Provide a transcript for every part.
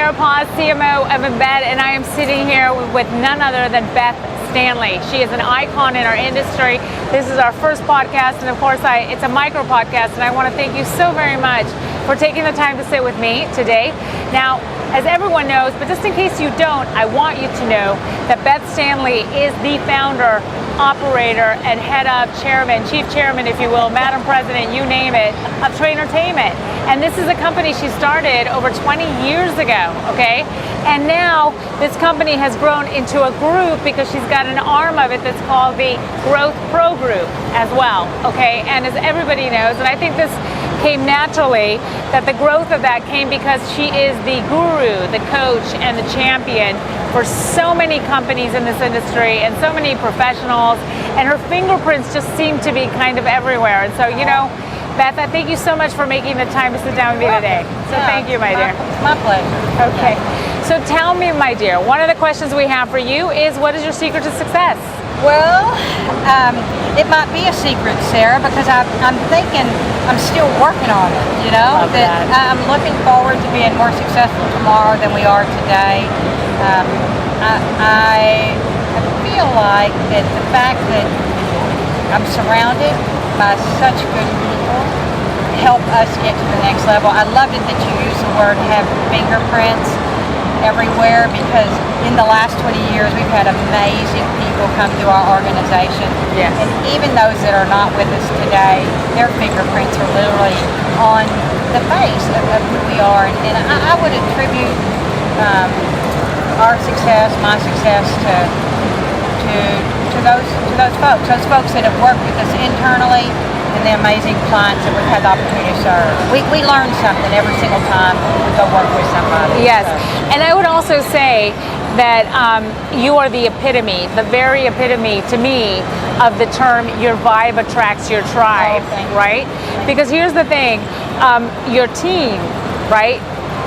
Sarah Paws, CMO of Embed, and I am sitting here with none other than Beth Standlee. She is an icon in our industry. This is our first podcast, and of course, it's a micro podcast, and I want to thank you so very much for taking the time to sit with me today. Now, as everyone knows, but just in case you don't, I want you to know that Beth Standlee is the founder, operator, and head of chairman, chief chairman, if you will, Madam President, you name it, of TrainerTainment. And this is a company she started over 20 years ago, okay? And now this company has grown into a group because she's got an arm of it that's called the Growth Pro Group as well, okay? And as everybody knows, and I think this came naturally, that the growth of that came because she is the guru, the coach, and the champion for so many companies in this industry and so many professionals, and her fingerprints just seem to be kind of everywhere. And so, you know, Beth, I thank you so much for making the time to sit down with me today. So thank you, my dear. It's my pleasure. Okay. So tell me, my dear, one of the questions we have for you is, what is your secret to success? Well, it might be a secret, Sarah, because I'm thinking I'm still working on it, you know? Love that. I'm looking forward to being more successful tomorrow than we are today. I feel like that the fact that I'm surrounded by such good people help us get to the next level. I loved it that you used the word have fingerprints everywhere, because in the last 20 years we've had amazing people come to our organization. Yes. And even those that are not with us today, their fingerprints are literally on the face of who we are. And I would attribute our success, my success, to those folks that have worked with us internally, and the amazing clients that we've had the opportunity to serve. We learn something every single time we go work with somebody. Yes, and I would also say that you are the epitome, the very epitome to me of the term, your vibe attracts your tribe, right? Because here's the thing, your team, right?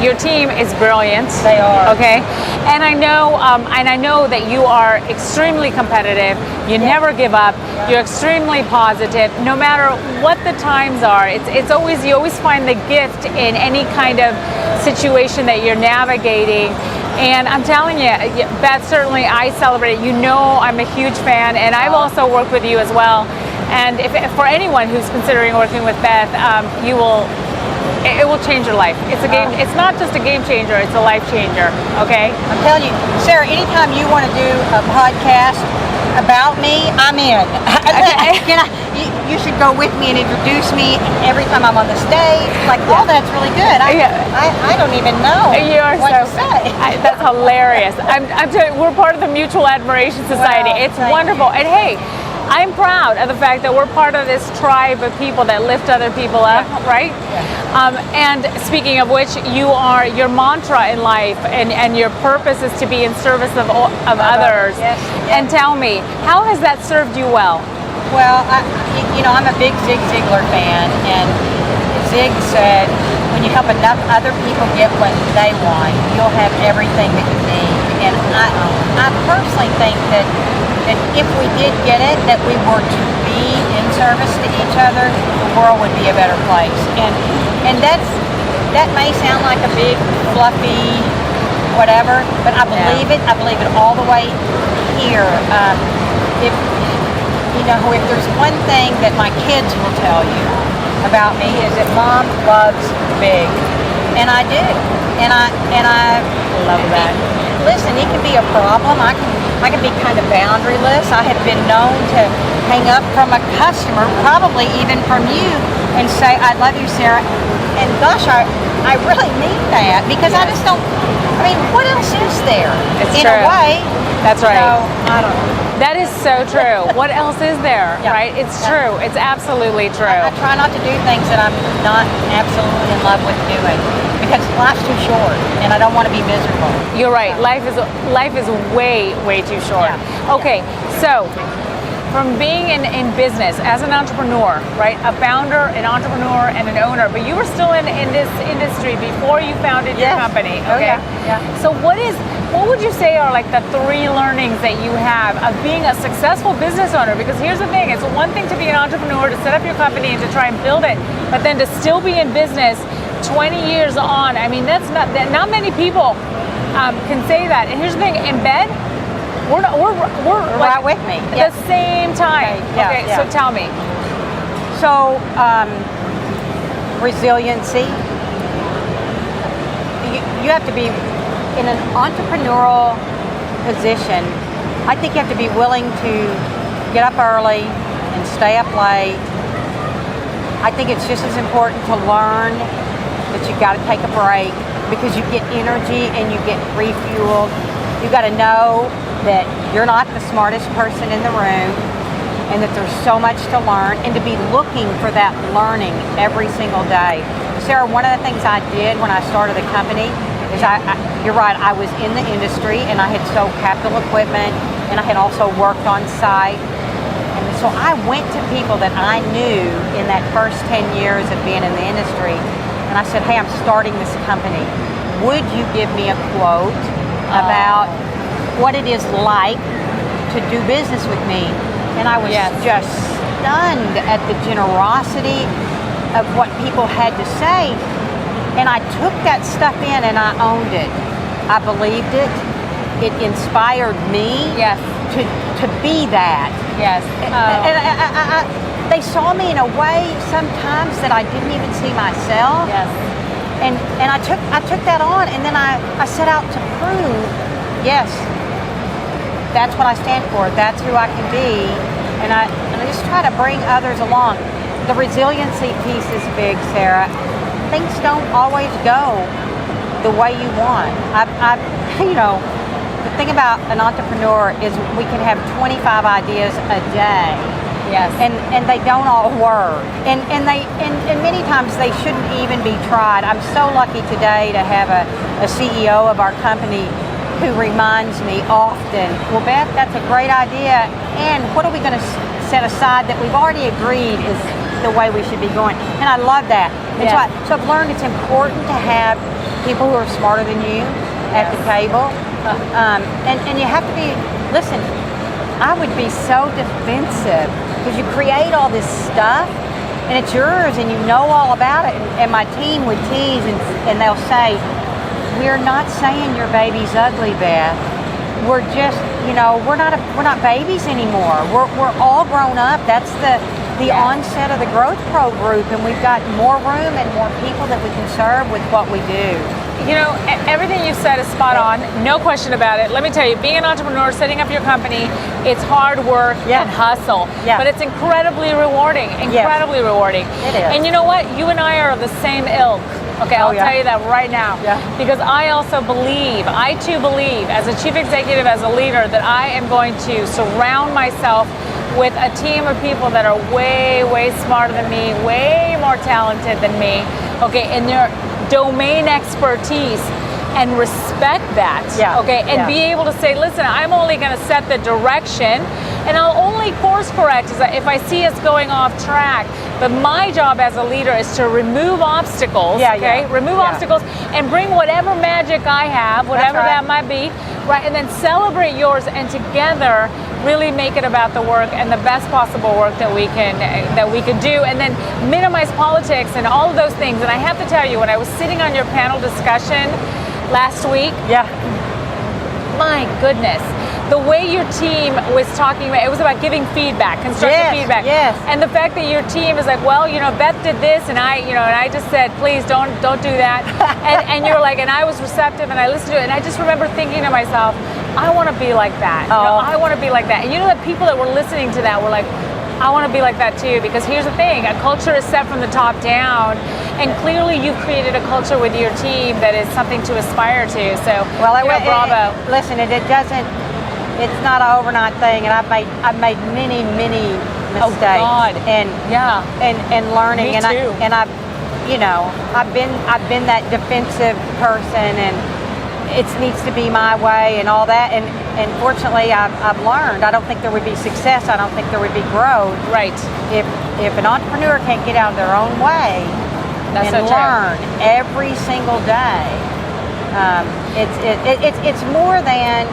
Your team is brilliant. They are. Okay, and I know that you are extremely competitive. You never give up. You're extremely positive, no matter what the times are. It's always, you always find the gift in any kind of situation that you're navigating. And I'm telling you, Beth, certainly I celebrate it. You know, I'm a huge fan, and I've also worked with you as well. And if for anyone who's considering working with Beth, it will change your life. It's a game. It's not just a game changer. It's a life changer. Okay. I'm telling you, Sarah. Anytime you want to do a podcast about me, I'm in. Okay. You should go with me and introduce me every time I'm on the stage. Like, oh, that's really good. I don't even know what to say. That's hilarious. I'm telling you, we're part of the Mutual Admiration Society. Wow, it's wonderful. And hey, I'm proud of the fact that we're part of this tribe of people that lift other people up, right? Yeah. And speaking of which, your mantra in life and your purpose is to be in service of others. Yes. And tell me, how has that served you well? Well, I'm a big Zig Ziglar fan, and Zig said, when you help enough other people get what they want, you'll have everything that you need. And I personally think that if we did get it, that we were to be in service to each other, the world would be a better place. And that may sound like a big, fluffy, whatever, but I believe it. I believe it all the way here. If there's one thing that my kids will tell you about me, is that Mom loves big, and I do. And I love that. Listen, it can be a problem. I can be kind of boundaryless. I have been known to hang up from a customer, probably even from you, and say, I love you, Sarah. And gosh, I really mean that, because I just don't, what else is there? It's in true. a way. That's right. So, I don't know. That is so true. What else is there, right? It's true. It's absolutely true. I try not to do things that I'm not absolutely in love with doing, because life's too short, and I don't want to be miserable. You're right. Life is way too short. Yeah. Okay, so from being in business as an entrepreneur, right? A founder, an entrepreneur, and an owner, but you were still in this industry before you founded your company. Okay. Oh, yeah. So what would you say are like the 3 learnings that you have of being a successful business owner? Because here's the thing, it's one thing to be an entrepreneur, to set up your company and to try and build it, but then to still be in business 20 years on. I mean, that's not many people can say that. And here's the thing: in bed, we're right like with me. at the same time. Okay, So tell me. So resiliency. You have to be in an entrepreneurial position. I think you have to be willing to get up early and stay up late. I think it's just as important to learn that you've got to take a break because you get energy and you get refueled. You got to know that you're not the smartest person in the room and that there's so much to learn, and to be looking for that learning every single day. Sarah, one of the things I did when I started the company is you're right, I was in the industry and I had sold capital equipment and I had also worked on site. And so I went to people that I knew in that first 10 years of being in the industry, and I said, hey, I'm starting this company. Would you give me a quote about what it is like to do business with me? And I was just stunned at the generosity of what people had to say. And I took that stuff in and I owned it. I believed it. It inspired me to be that. Yes. And they saw me in a way sometimes that I didn't even see myself. Yes. And I took that on, and then I set out to prove, yes, that's what I stand for. That's who I can be, and I just try to bring others along. The resiliency piece is big, Sarah. Things don't always go the way you want. The thing about an entrepreneur is we can have 25 ideas a day. Yes. And they don't all work. And many times they shouldn't even be tried. I'm so lucky today to have a CEO of our company who reminds me often, well, Beth, that's a great idea, and what are we going to set aside that we've already agreed is the way we should be going? And I love that. And so I've learned it's important to have people who are smarter than you at the table. And you have to be, listen, I would be so defensive because you create all this stuff and it's yours and you know all about it. And my team would tease and they'll say, we're not saying your baby's ugly, Beth. We're just, we're not babies anymore. We're all grown up. That's the onset of the Growth Pro group, and we've got more room and more people that we can serve with what we do. Everything you've said is spot on, no question about it. Let me tell you, being an entrepreneur, setting up your company, it's hard work and hustle, but it's incredibly rewarding, rewarding. It is. And you know what? You and I are of the same ilk. Okay, I'll tell you that right now. Because I too believe, as a chief executive, as a leader, that I am going to surround myself with a team of people that are way, way smarter than me, way more talented than me, okay, in their domain expertise, and respect that, and be able to say, listen, I'm only going to set the direction, and I'll only course correct if I see us going off track. But my job as a leader is to remove obstacles, remove obstacles, and bring whatever magic I have, whatever that might be, right, and then celebrate yours, and together really make it about the work and the best possible work that we can do, and then minimize politics and all of those things. And I have to tell you, when I was sitting on your panel discussion last week, my goodness, the way your team was talking about, it was about giving feedback, constructive feedback. Yes. And the fact that your team is like, well, Beth did this, and I just said, please don't do that. and you were like, and I was receptive, and I listened to it, and I just remember thinking to myself, I want to be like that. I want to be like that. And the people that were listening to that were like, I want to be like that too, because here's the thing, a culture is set from the top down, and clearly you've created a culture with your team that is something to aspire to. So, bravo. Listen, it's not an overnight thing, and I've made many mistakes. And learning. Me too. And I've been that defensive person, and it needs to be my way and all that. And fortunately, I've learned. I don't think there would be success. I don't think there would be growth. Right. If an entrepreneur can't get out of their own way and learn every single day, it's more than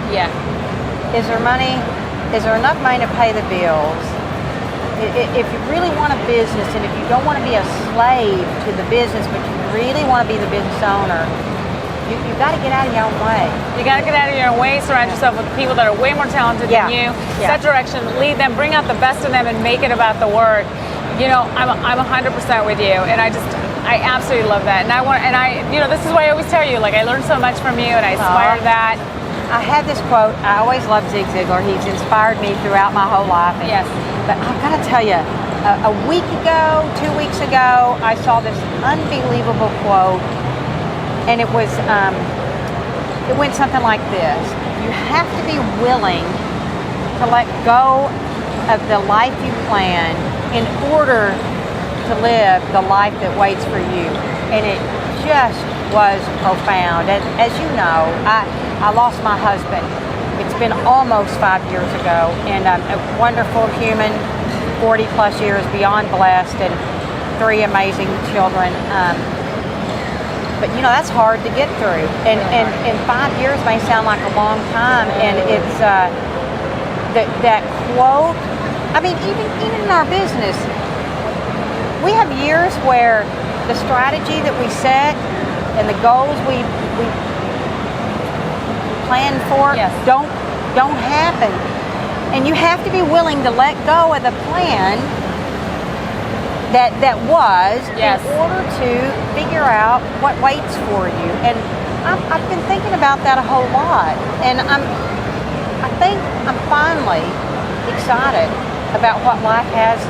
is there money? Is there enough money to pay the bills? if you really want a business and if you don't want to be a slave to the business, but you really want to be the business owner, you've got to get out of your own way. You got to get out of your own way, surround yourself with people that are way more talented than you, set direction, lead them, bring out the best in them, and make it about the work. You know, I'm 100% with you, and I absolutely love that. And this is why I always tell you, like, I learned so much from you, and I aspire to that. I had this quote. I always loved Zig Ziglar. He's inspired me throughout my whole life. Yes. But I've got to tell you, a week ago, 2 weeks ago, I saw this unbelievable quote. And it was, it went something like this. You have to be willing to let go of the life you plan in order to live the life that waits for you. And it just was profound. And as you know, I lost my husband. It's been almost 5 years ago. And I'm a wonderful human, 40 plus years, beyond blessed, and 3 amazing children. But you know, that's hard to get through. And 5 years may sound like a long time. And it's that quote. I mean, even in our business, we have years where the strategy that we set and the goals we plan for don't happen. And you have to be willing to let go of the plan that was in order to figure out what waits for you. And I've been thinking about that a whole lot, and I think I'm finally excited about what life has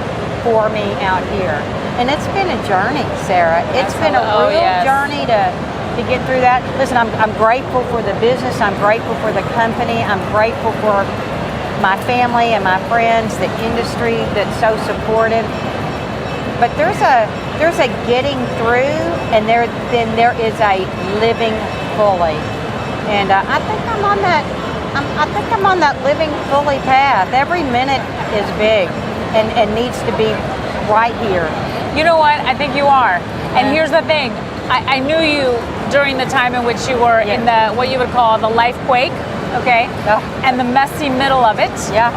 for me out here. And it's been a journey, Sarah. It's been a real journey to get through that. Listen, I'm grateful for the business. I'm grateful for the company. I'm grateful for my family and my friends, the industry that's so supportive. But there's a getting through, and there is a living fully, and I think I'm on that. I think I'm on that living fully path. Every minute is big, and needs to be right here. You know what? I think you are. And here's the thing: I knew you during the time in which you were in the what you would call the life quake. Okay, and the messy middle of it.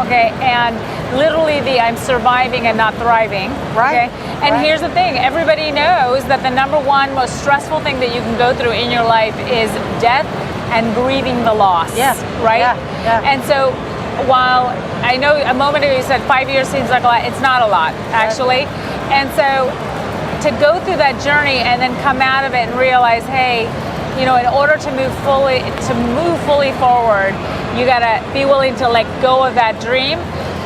Okay, and literally the I'm surviving and not thriving. Right. Okay, and here's the thing: everybody knows that the number one most stressful thing that you can go through in your life is death and grieving the loss. Right. And so, while I know a moment ago you said 5 years seems like a lot, it's not a lot actually. And so, to go through that journey and then come out of it and realize, hey, you know, in order to move fully forward, you gotta be willing to let go of that dream.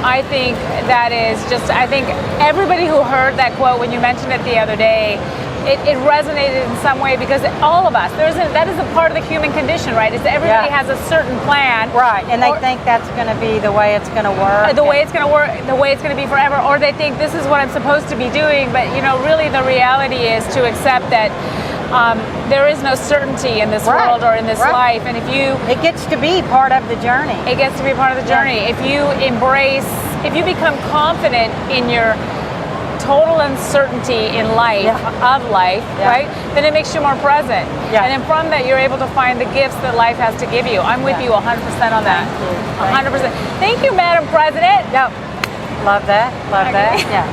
I think that is just, I think everybody who heard that quote when you mentioned it the other day, it resonated in some way, because all of us, that is a part of the human condition, right? Is that everybody has a certain plan. Right, and they think that's gonna be the way it's gonna work. The way it's gonna work, the way it's gonna be forever, or they think this is what I'm supposed to be doing, but you know, really the reality is to accept that there is no certainty in this world or in this life, and it gets to be part of the journey. It gets to be part of the journey. If you if you become confident in your total uncertainty in life, right, then it makes you more present. And then from that, you're able to find the gifts that life has to give you. I'm with you 100% on that. 100%. Thank you, Madam President. Love that. Love that. Yeah.